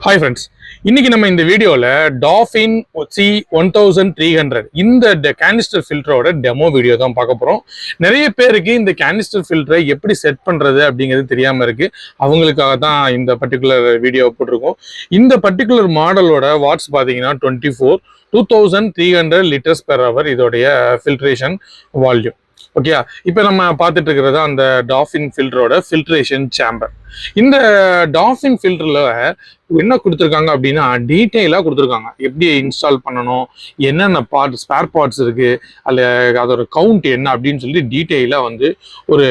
Hi friends, இன்னைக்கு நம்ம இந்த வீடியோல டாஃபின் C1300 இந்த கேனிஸ்டர் ஃபில்டரோட டெமோ வீடியோ தான் பார்க்க போறோம். நிறைய பேருக்கு இந்த கேனிஸ்டர் ஃபில்டரை எப்படி செட் பண்றது அப்படிங்கிறது தெரியாம இருக்கு. அவங்களுக்காக தான் இந்த பர்டிகுலர் வீடியோ போட்டிருக்கோம். இந்த பர்டிகுலர் மாடலோட வாட்ஸ் பாத்தீங்கன்னா 2300 லிட்டர்ஸ் பெர் ஹவர் இதோடைய ஃபில்ட்ரேஷன் வால்யூம். ஓகே, இப்போ நம்ம பார்த்துட்டு இருக்கிறது அந்த டாஃபின் ஃபில்டரோட ஃபில்ட்ரேஷன் சேம்பர். இந்த டாஃபின் ஃபில்டர்ல என்ன கொடுத்துருக்காங்க அப்படின்னா டீட்டெயிலாக கொடுத்துருக்காங்க. எப்படி இன்ஸ்டால் பண்ணணும், என்னென்ன ஸ்பேர் பார்ட்ஸ் இருக்கு, அதில் அதோட கவுண்ட் என்ன அப்படின்னு சொல்லி டீட்டெயிலாக வந்து ஒரு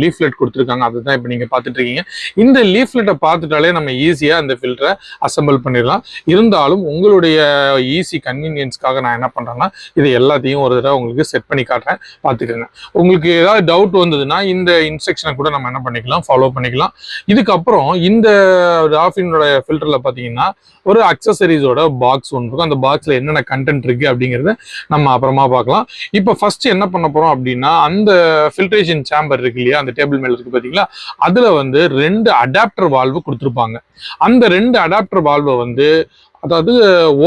லீஃப்லெட் கொடுத்துருக்காங்க. அதுதான் இப்போ நீங்கள் பார்த்துட்டு இருக்கீங்க. இந்த லீஃப்லெட்டை பார்த்துட்டாலே நம்ம ஈஸியாக அந்த ஃபில்டரை அசம்பிள் பண்ணிடலாம். இருந்தாலும் உங்களுடைய ஈஸி கன்வீனியன்ஸ்க்காக நான் என்ன பண்ணுறேன்னா இது எல்லாத்தையும் ஒரு தடவை உங்களுக்கு செட் பண்ணி காட்டுறேன், பார்த்துக்கோங்க. உங்களுக்கு ஏதாவது டவுட் வந்ததுன்னா இந்த இன்ஸ்ட்ரக்ஷனை கூட நம்ம என்ன பண்ணிக்கலாம், ஃபாலோ பண்ணிக்கலாம். இதுக்கப்புறம் இந்த டாஃபினோட ஃபில்டர்ல பாத்தீங்கன்னா ஒரு அக்சசரிஸோட பாக்ஸ் ஒன்று இருக்கும். அந்த பாக்ஸ்ல என்னென்ன கண்டென்ட் இருக்கு அப்படிங்கறத நம்ம அப்புறமா பார்க்கலாம். இப்போ ஃபர்ஸ்ட் என்ன பண்ண போறோம் அப்படின்னா அந்த ஃபில்ட்ரேஷன் சேம்பர் இருக்கு இல்லையா, அந்த டேபிள் மேல இருக்கு பாத்தீங்களா, அதுல வந்து 2 அடாப்டர் வால்வு கொடுத்துருப்பாங்க. அந்த 2 அடாப்டர் வால்வை வந்து அதாவது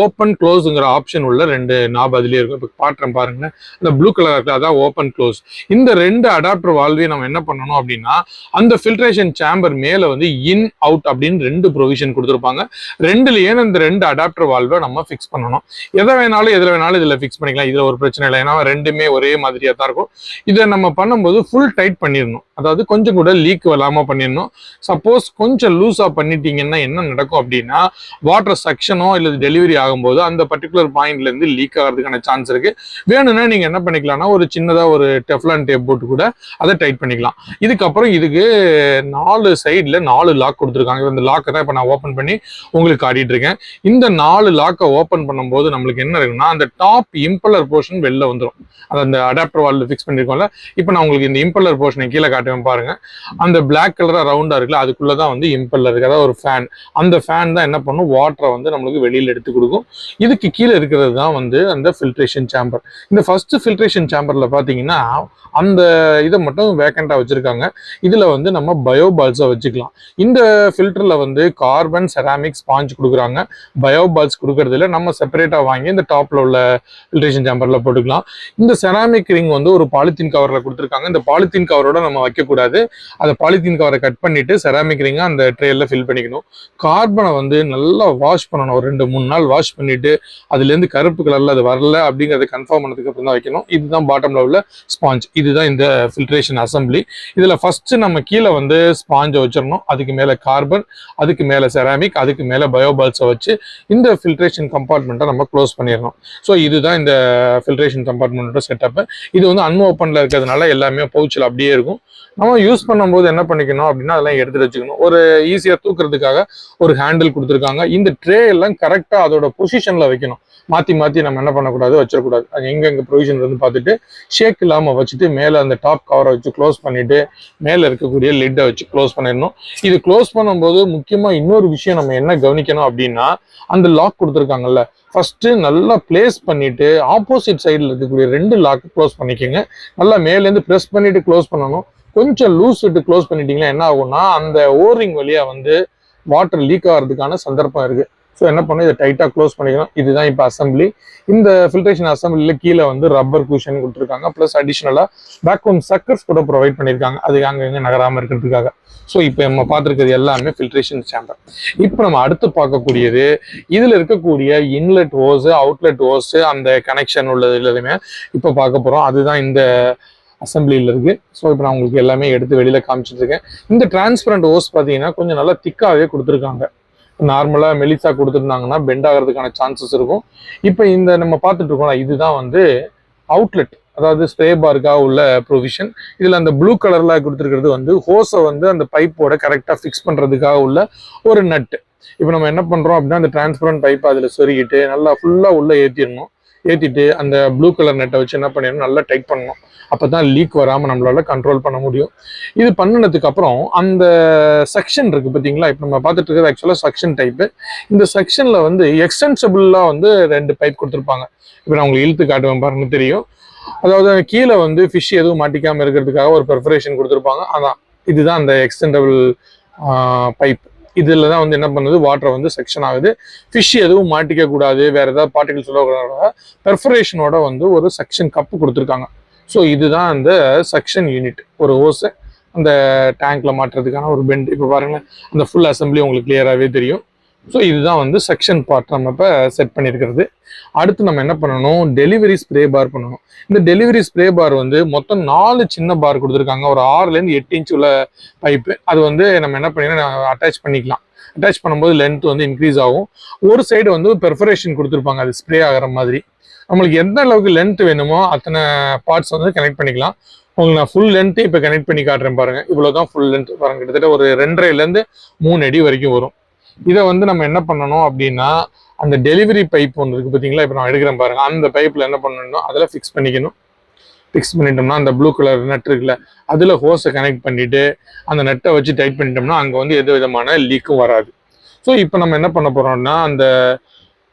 ஓப்பன் க்ளோஸுங்கிற ஆப்ஷன் உள்ள 2 நாப் அதுலேயே இருக்கும். இப்போ பாட்டுறேன் பாருங்க, இந்த ப்ளூ கலர் இருக்கு, அதான் ஓப்பன் க்ளோஸ். இந்த 2 அடாப்டர் வால்வையும் நம்ம என்ன பண்ணணும் அப்படின்னா அந்த ஃபில்ட்ரேஷன் சேம்பர் மேலே வந்து இன் அவுட் அப்படின்னு 2 ப்ரொவிஷன் கொடுத்துருப்பாங்க. ரெண்டுலேயே இந்த 2 அடாப்டர் வால்வை நம்ம ஃபிக்ஸ் பண்ணணும். எதில் வேணாலும் இதில் ஃபிக்ஸ் பண்ணிக்கலாம். இதில் ஒரு பிரச்சனை இல்லை, ஏன்னா ரெண்டுமே ஒரே மாதிரியாக தான் இருக்கும். இதை நம்ம பண்ணும்போது ஃபுல் டைட் பண்ணிடணும், அதாவது கொஞ்சம் கூட லீக் இல்லாமல் பண்ணிடணும். சப்போஸ் கொஞ்சம் லூஸாக பண்ணிட்டீங்கன்னா என்ன நடக்கும் அப்படின்னா வாட்டர் செக்ஷனும் இல்ல டெலிவரி ஆகும்போது அந்த பர்டிகுலர் பாயிண்ட்ல இருந்து லீக் ஆகிறதுக்கான சான்ஸ் இருக்கு. வேணும்னா நீங்க என்ன பண்ணிக்கலாம்னா ஒரு சின்னதா ஒரு டெஃப்லான் டேப் போட்டு கூட அதை டைட் பண்ணிக்கலாம். இதுக்கப்புறம் இதுக்கு 4 சைட்ல 4 லாக் கொடுத்துருக்காங்க. இந்த லாக்கை தான் இப்போ நான் ஓப்பன் பண்ணி உங்களுக்கு காட்டிட்டு இருக்கேன். இந்த 4 லாக்கை ஓப்பன் பண்ணும்போது நம்மளுக்கு என்ன இருக்குன்னா அந்த டாப் இம்பலர் போர்ஷன் வெளில வந்துடும். அது அந்த அடாப்டர் வால்ல ஃபிக்ஸ் பண்ணிருக்கோம்ல. இப்போ நான் உங்களுக்கு இந்த இம்பலர் போர்ஷனை கீழே காட்டுவேன் பாருங்க. அந்த பிளாக் கலரா ரவுண்டா இருக்குல்ல, அதுக்குள்ளதான் வந்து இம்பல்லர் இருக்கு, அதாவது ஒரு ஃபேன். அந்த ஃபேன் தான் என்ன பண்ணும், வாட்டரை வந்து நம்மளுக்கு வெளியில எடுத்து கொடுக்கும். இதுக்கு கீழே இருக்கிறது தான் வந்து அந்த ஃபில்ட்ரேஷன் சேம்பர். இந்த ஃபர்ஸ்ட் ஃபில்ட்ரேஷன் சேம்பர்ல பாத்தீங்கன்னா அந்த இதை மட்டும் வேக்கண்டா வச்சிருக்காங்க. இதுல வந்து நம்ம பயோ பால்ஸை வச்சுக்கலாம். இந்த ஃபில்டர்ல வந்து கார்பன் செராமிக் ஸ்பாஞ்ச் கொடுக்குறாங்க. பயோ பால்ஸ் கொடுக்கறதுல நம்ம செப்பரேட்டா வாங்கி இந்த டாப்ல உள்ள ஃபில்ட்ரேஷன் சேம்பர்ல போட்டுக்கலாம். இந்த செராமிக் ரிங் வந்து ஒரு பாலித்தீன் கவர்ல கொடுத்துருக்காங்க. இந்த பாலித்தீன் கவரோட நம்ம வைக்கக்கூடாது. அந்த பாலித்தீன் கவரை கட் பண்ணிட்டு செராமிக் ரிங்கை அந்த ட்ரேல ஃபில் பண்ணிக்கணும். கார்பனை வந்து நல்லா வாஷ் பண்ணணும். ஒரு 2-3 நாள் வாஷ் பண்ணிட்டு அதுல இருந்து கருப்பு கலர்ல அது வரல அப்படிங்கறத கன்ஃபார்ம் பண்ணதுக்கு அப்புறம் தான் வைக்கணும். இதுதான் பாட்டம்ல உள்ள ஸ்பாஞ்ச். இதுதான் இந்த ஃபில்ட்ரேஷன் அசம்பிளி. இதுல ஃபர்ஸ்ட் நம்ம கீழே வந்து ஸ்பாஞ்சை வச்சிடணும். அதுக்கு மேல கார்பன், அதுக்கு மேல செராமிக், அதுக்கு மேல பயோபால்ஸை வச்சு இந்த ஃபில்ட்ரேஷன் கம்பார்ட்மெண்ட்டை நம்ம க்ளோஸ் பண்ணிடணும். ஸோ இதுதான் இந்த ஃபில்ட்ரேஷன் கம்பார்ட்மெண்ட்டோட செட்டப். இது வந்து அன்ஓப்பன்ல இருக்கிறதுனால எல்லாமே பவுச்சில் அப்படியே இருக்கும். நம்ம யூஸ் பண்ணும்போது என்ன பண்ணிக்கணும் அப்படின்னா அதெல்லாம் எடுத்துட்டு வச்சுக்கணும். ஒரு ஈஸியாக தூக்குறதுக்காக ஒரு ஹேண்டில் கொடுத்துருக்காங்க. இந்த ட்ரே எல்லாம் கரெக்டாக அதோட பொசிஷன்ல வைக்கணும். மாற்றி நம்ம என்ன பண்ணக்கூடாது, வச்சிடக்கூடாது. அது எங்கெங்க ப்ரொவிஷன் இருந்து பார்த்துட்டு ஷேக் இல்லாமல் வச்சுட்டு மேலே அந்த டாப் கவரை வச்சு க்ளோஸ் பண்ணிட்டு மேலே இருக்கக்கூடிய லிட்டை வச்சு க்ளோஸ் பண்ணிடணும். இது க்ளோஸ் பண்ணும்போது முக்கியமாக இன்னொரு விஷயம் நம்ம என்ன கவனிக்கணும் அப்படின்னா அந்த லாக் கொடுத்துருக்காங்கல்ல, ஃபர்ஸ்ட் நல்லா பிளேஸ் பண்ணிட்டு ஆப்போசிட் சைடில் இருக்கக்கூடிய 2 லாக் க்ளோஸ் பண்ணிக்கோங்க. நல்லா மேலேருந்து ப்ரெஸ் பண்ணிட்டு க்ளோஸ் பண்ணணும். கொஞ்சம் லூஸ் விட்டு க்ளோஸ் பண்ணிட்டீங்கன்னா என்ன ஆகும்னா அந்த ஓரிங் வழியா வந்து வாட்டர் லீக் ஆகிறதுக்கான சந்தர்ப்பம் இருக்கு. ஸோ என்ன பண்ணணும், இதை டைட்டாக க்ளோஸ் பண்ணிக்கணும். இதுதான் இப்போ அசம்பிளி. இந்த ஃபில்ட்ரேஷன் அசம்பிளில கீழே வந்து ரப்பர் குஷன் கொடுத்துருக்காங்க. ப்ளஸ் அடிஷ்னலாக வேக்யூம் சக்கர்ஸ் கூட ப்ரொவைட் பண்ணியிருக்காங்க, அது அங்கங்கே நகராமல் இருக்கிறதுக்காக. ஸோ இப்போ நம்ம பார்த்துருக்கிறது எல்லாமே ஃபில்ட்ரேஷன் சேம்பர். இப்போ நம்ம அடுத்து பார்க்கக்கூடியது இதில் இருக்கக்கூடிய இன்லெட் ஹோஸு, அவுட்லெட் ஹோஸு, அந்த கனெக்ஷன் உள்ளது எல்லாமே இப்போ பார்க்க போகிறோம். அதுதான் இந்த அசம்பிளியில் இருக்கு. ஸோ இப்போ நான் உங்களுக்கு எல்லாமே எடுத்து வெளியில காமிச்சிட்டு இருக்கேன். இந்த டிரான்ஸ்பரண்ட் ஹோஸ் பார்த்தீங்கன்னா கொஞ்சம் நல்லா திக்காகவே கொடுத்துருக்காங்க. நார்மலாக மெலிசா கொடுத்துருந்தாங்கன்னா பெண்ட் ஆகிறதுக்கான சான்சஸ் இருக்கும். இப்போ இந்த நம்ம பார்த்துட்டு இருக்கோம், இதுதான் வந்து அவுட்லெட், அதாவது ஸ்ப்ரே பார்க்காக உள்ள ப்ரொவிஷன். இதில் அந்த ப்ளூ கலர்ல கொடுத்துருக்கிறது வந்து ஹோஸை வந்து அந்த பைப்போட கரெக்டாக ஃபிக்ஸ் பண்ணுறதுக்காக உள்ள ஒரு நட்டு. இப்போ நம்ம என்ன பண்ணுறோம் அப்படின்னா அந்த டிரான்ஸ்பரண்ட் பைப்பை அதில் சொருகிட்டு நல்லா ஃபுல்லாக உள்ளே ஏற்றிடணும். ஏற்றிட்டு அந்த ப்ளூ கலர் நெட்டை வச்சு என்ன பண்ணிடணும், நல்லா டைட் பண்ணணும். அப்போ தான் லீக் வராமல் நம்மளால கண்ட்ரோல் பண்ண முடியும். இது பண்ணினதுக்கு அப்புறம் அந்த செக்ஷன் இருக்கு பார்த்தீங்களா, இப்போ நம்ம பார்த்துட்டு இருக்கிறது ஆக்சுவலாக செக்ஷன் டைப்பு. இந்த செக்ஷனில் வந்து எக்ஸ்டென்சிபிளாக வந்து 2 பைப் கொடுத்துருப்பாங்க. இப்போ நான் உங்களுக்கு இழுத்து காட்டுவேன் பாருங்க, தெரியும். அதாவது கீழே வந்து ஃபிஷ் எதுவும் மாட்டிக்காமல் இருக்கிறதுக்காக ஒரு பெர்ஃபரேஷன் கொடுத்துருப்பாங்க. அதான் இதுதான் அந்த எக்ஸ்டெண்டபிள் பைப். இதில் தான் வந்து என்ன பண்ணுது, வாட்டர் வந்து செக்ஷன் ஆகுது. ஃபிஷ் எதுவும் மாட்டிக்க கூடாது, வேற ஏதாவது பார்ட்டிகல்ஸ் சொல்லக்கூடாது, பெர்ஃபரேஷனோட வந்து ஒரு செக்ஷன் கப்பு கொடுத்துருக்காங்க. ஸோ இதுதான் அந்த செக்ஷன் யூனிட். ஒரு ஹோஸை அந்த டேங்க்ல மாட்டுறதுக்கான ஒரு பெண்ட். இப்போ பாருங்க, அந்த ஃபுல் அசம்பிளி உங்களுக்கு கிளியராகவே தெரியும். ஸோ இதுதான் வந்து செக்ஷன் பார்ட் நம்ம இப்போ செட் பண்ணியிருக்கிறது. அடுத்து நம்ம என்ன பண்ணணும், டெலிவரி ஸ்ப்ரே பார் பண்ணணும். இந்த டெலிவரி ஸ்ப்ரே பார் வந்து மொத்தம் 4 சின்ன பார் கொடுத்துருக்காங்க. ஒரு 6லேருந்து 8 இன்ச் உள்ள பைப்பு. அது வந்து நம்ம என்ன பண்ணிக்கலாம், அட்டாச் பண்ணிக்கலாம். அட்டாச் பண்ணும்போது லென்த் வந்து இன்க்ரீஸ் ஆகும். ஒரு சைடு வந்து பெர்ஃபரேஷன் கொடுத்துருப்பாங்க, அது ஸ்ப்ரே ஆகிற மாதிரி. நம்மளுக்கு எந்த அளவுக்கு லென்த் வேணுமோ அத்தனை பார்ட்ஸ் வந்து கனெக்ட் பண்ணிக்கலாம். உங்களுக்கு நான் ஃபுல் லென்த்து இப்போ கனெக்ட் பண்ணி காட்டுறேன் பாருங்க. இவ்வளோதான் ஃபுல் லென்த் பாருங்க, கிட்டத்தட்ட ஒரு 2.5லேருந்து 3 அடி வரைக்கும் வரும். இதை வந்து நம்ம என்ன பண்ணணும் அப்படின்னா, அந்த டெலிவரி பைப் ஒன்று இருக்கு பார்த்தீங்களா, இப்போ நான் எடுக்கிறேன் பாருங்க, அந்த பைப்பில் என்ன பண்ணணும், அதில் ஃபிக்ஸ் பண்ணிக்கணும். ஃபிக்ஸ் பண்ணிட்டோம்னா அந்த ப்ளூ கலர் நட் இருக்குல்ல, அதில் ஹோஸை கனெக்ட் பண்ணிட்டு அந்த நட்டை வச்சு டைட் பண்ணிட்டோம்னா அங்கே வந்து எந்த விதமான லீக்கும் வராது. ஸோ இப்போ நம்ம என்ன பண்ண போறோம்னா, அந்த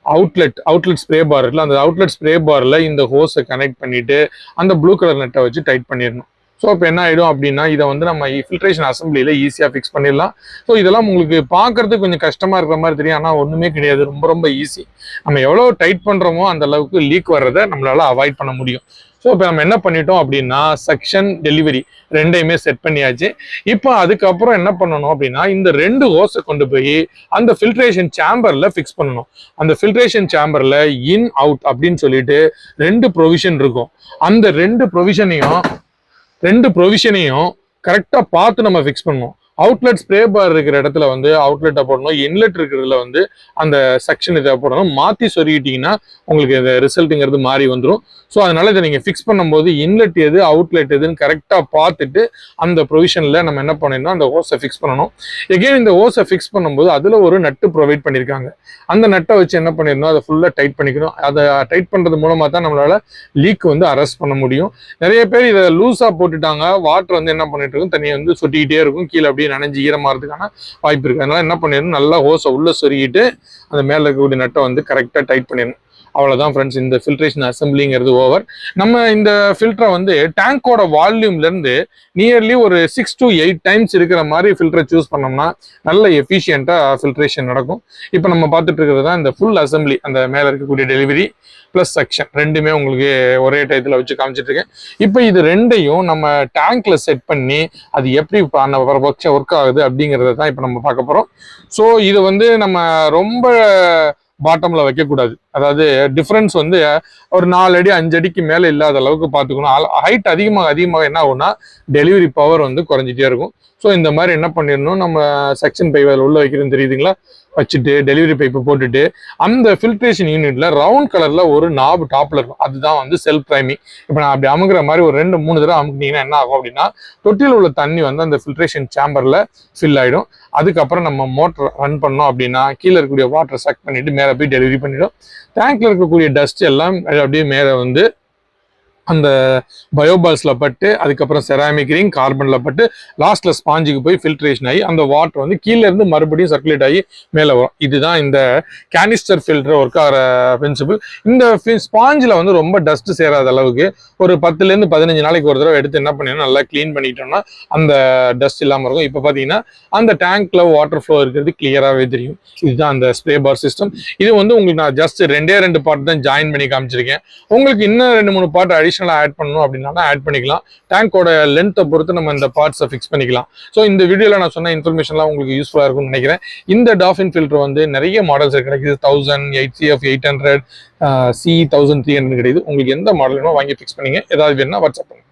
அவுட்லெட் ஸ்ப்ரே பார் இருக்குல்ல, அந்த அவுட்லெட் ஸ்ப்ரே பாரில் இந்த ஹோஸை கனெக்ட் பண்ணிட்டு அந்த ப்ளூ கலர் நட்டை வச்சு டைட் பண்ணிடணும். ஸோ இப்போ என்ன ஆகிடும் அப்படின்னா, இதை வந்து நம்ம ஃபில்ட்ரேஷன் அசம்பிளியில் ஈஸியாக ஃபிக்ஸ் பண்ணிடலாம். ஸோ இதெல்லாம் உங்களுக்கு பார்க்கறதுக்கு கொஞ்சம் கஷ்டமாக இருக்கிற மாதிரி தெரியும், ஆனால் ஒன்றுமே கிடையாது, ரொம்ப ரொம்ப ஈஸி. நம்ம எவ்வளோ டைட் பண்ணுறோமோ அந்த அளவுக்கு லீக் வர்றதை நம்மளால அவாய்ட் பண்ண முடியும். ஸோ இப்போ நம்ம என்ன பண்ணிட்டோம் அப்படின்னா, செக்ஷன் டெலிவரி ரெண்டையுமே செட் பண்ணியாச்சு. இப்போ அதுக்கப்புறம் என்ன பண்ணணும் அப்படின்னா, இந்த 2 ஹோஸை கொண்டு போய் அந்த ஃபில்ட்ரேஷன் சேம்பர்ல ஃபிக்ஸ் பண்ணணும். அந்த ஃபில்ட்ரேஷன் சேம்பர்ல இன் அவுட் அப்படின்னு சொல்லிட்டு 2 ப்ரொவிஷன் இருக்கும். அந்த 2 ப்ரொவிஷனையும் கரெக்டா பார்த்து நம்ம ஃபிக்ஸ் பண்ணணும். அவுட்லெட் ஸ்ப்ரே பார் இருக்கிற இடத்துல வந்து அவுட்லெட்டை போடணும், இன்லெட் இருக்கிறதுல வந்து அந்த செக்ஷன் இதை போடணும். மாற்றி சொருகிட்டீங்கன்னா உங்களுக்கு இந்த ரிசல்ட்டுங்கிறது மாறி வந்துடும். ஸோ அதனால இதை நீங்கள் ஃபிக்ஸ் பண்ணும்போது இன்லெட் எது அவுட்லெட் எதுன்னு கரெக்டாக பார்த்துட்டு அந்த ப்ரொவிஷனில் நம்ம என்ன பண்ணிடணும், அந்த ஹோஸை ஃபிக்ஸ் பண்ணணும். எகெயின் இந்த ஹோஸை ஃபிக்ஸ் பண்ணும்போது அதில் ஒரு நட்டு ப்ரொவைட் பண்ணியிருக்காங்க. அந்த நட்டை வச்சு என்ன பண்ணிடணும், அதை ஃபுல்லாக டைட் பண்ணிக்கணும். அதை டைட் பண்ணுறது மூலமாக தான் நம்மளால லீக் வந்து அரெஸ்ட் பண்ண முடியும். நிறைய பேர் இதை லூஸாக போட்டுட்டாங்க, வாட்டர் வந்து என்ன பண்ணிட்டு இருக்கும், தண்ணியை வந்து சொட்டிக்கிட்டே இருக்கும், கீழே அப்படியே நனைஞ்சு ஈரமாறதுக்கான வாய்ப்பு இருக்கு. அதனால என்ன பண்ணிடணும், நல்லா ஹோஸை உள்ள சொருகிட்டு அந்த மேலே இருக்கக்கூடிய நட்டை வந்து கரெக்டாக டைட் பண்ணிடணும். அவ்வளோதான் ஃப்ரெண்ட்ஸ், இந்த ஃபில்ட்ரேஷன் அசம்பிளிங்கிறது ஓவர். நம்ம இந்த ஃபில்டரை வந்து டேங்கோட வால்யூம்லேருந்து நியர்லி ஒரு 6 to 8 டைம்ஸ் இருக்கிற மாதிரி ஃபில்டரை சூஸ் பண்ணோம்னா நல்ல எஃபிஷியண்ட்டாக ஃபில்ட்ரேஷன் நடக்கும். இப்போ நம்ம பார்த்துட்டு இருக்கிறது தான் இந்த ஃபுல் அசம்பிளி. அந்த மேலே இருக்கக்கூடிய டெலிவரி ப்ளஸ் செக்ஷன் ரெண்டுமே உங்களுக்கு ஒரே டயத்தில் வச்சு காமிச்சிட்டு இருக்கேன். இப்போ இது ரெண்டையும் நம்ம டேங்க்ல செட் பண்ணி அது எப்படி ஒர்க் ஆகுது அப்படிங்கிறத தான் இப்போ நம்ம பார்க்க போகிறோம். ஸோ இது வந்து நம்ம ரொம்ப பாட்டம்ல வைக்கக்கூடாது. அதாவது டிஃபரன்ஸ் வந்து ஒரு 4 அடி 5 அடிக்கு மேலே இல்லாத அளவுக்கு பார்த்துக்கணும். ஹைட் அதிகமாக என்ன ஆகும்னா டெலிவரி பவர் வந்து குறைஞ்சிட்டே இருக்கும். ஸோ இந்த மாதிரி என்ன பண்ணிடணும், நம்ம செக்ஷன் பைப் அதில் உள்ள வைக்கிறதுன்னு தெரியுதுங்களா, வச்சுட்டு டெலிவரி பைப்பை போட்டுட்டு அந்த ஃபில்ட்ரேஷன் யூனிட்ல ரவுண்ட் கலர்ல ஒரு நாப் டாப்ல இருக்கும், அதுதான் வந்து செல்ஃப் ப்ரைமிங். இப்போ நான் அப்படி அமுக்கிற மாதிரி ஒரு 2-3 தடவை அமுக்கினீங்கன்னா என்ன ஆகும் அப்படின்னா, தொட்டியில் உள்ள தண்ணி வந்து அந்த ஃபில்ட்ரேஷன் சேம்பர்ல ஃபில் ஆயிடும். அதுக்கப்புறம் நம்ம மோட்டர் ரன் பண்ணோம் அப்படின்னா கீழே இருக்கக்கூடிய வாட்டர் சக் பண்ணிட்டு மேலே போய் டெலிவரி பண்ணிடும். டேங்க்ல இருக்கக்கூடிய டஸ்ட் எல்லாம் அப்படியே மேலே வந்து அந்த பயோபால்ஸ்ல பட்டு, அதுக்கப்புறம் செராமிக் ரிங் கார்பன்ல பட்டு, லாஸ்ட்ல ஸ்பாஞ்சுக்கு போய் ஃபில்ட்ரேஷன் ஆகி அந்த வாட்டர் வந்து கீழே இருந்து மறுபடியும் சர்க்குலேட் ஆகி மேலே வரும். இதுதான் இந்த கேனிஸ்டர் ஃபில்டர் ஒர்க் ஆகிற பிரின்சிபிள். இந்த ஸ்பாஞ்சில் வந்து ரொம்ப டஸ்ட் சேராத அளவுக்கு ஒரு 10லேருந்து 15 நாளைக்கு ஒரு தடவை எடுத்து என்ன பண்ணிடணும், நல்லா கிளீன் பண்ணிட்டோம்னா அந்த டஸ்ட் இல்லாமல் இருக்கும். இப்போ பார்த்தீங்கன்னா அந்த டேங்க்ல வாட்டர் ஃப்ளோ இருக்கிறது கிளியராகவே தெரியும். இதுதான் அந்த ஸ்ப்ரே பார் சிஸ்டம். இது வந்து உங்களுக்கு நான் ஜஸ்ட் 2 பார்ட் தான் ஜாயின் பண்ணி காமிச்சிருக்கேன். உங்களுக்கு இன்னும் 2-3 பார்ட் ஆட் பண்ணணும் அப்படின்னா ஆட் பண்ணிக்கலாம். டேங்கோட லென்த்தை பொறுத்து நம்ம இந்த பார்ட்ஸை ஃபிக்ஸ் பண்ணிக்கலாம். ஸோ இந்த வீடியோவில் நான் சொன்ன இன்ஃபர்மேஷன்லாம் உங்களுக்கு யூஸ்ஃபுல்லாக இருக்கும்னு நினைக்கிறேன். இந்த டாஃபின் ஃபில்டர் வந்து நிறைய மாடல்ஸ் கிடைக்குது. 1000, 8CF 800, C 1300 கிடைக்குது. உங்களுக்கு எந்த மாடல் வேணுமோ வாங்கி ஃபிக்ஸ் பண்ணிங்க. ஏதாவது வேணும்னா வாட்ஸ்அப் பண்ணுங்க.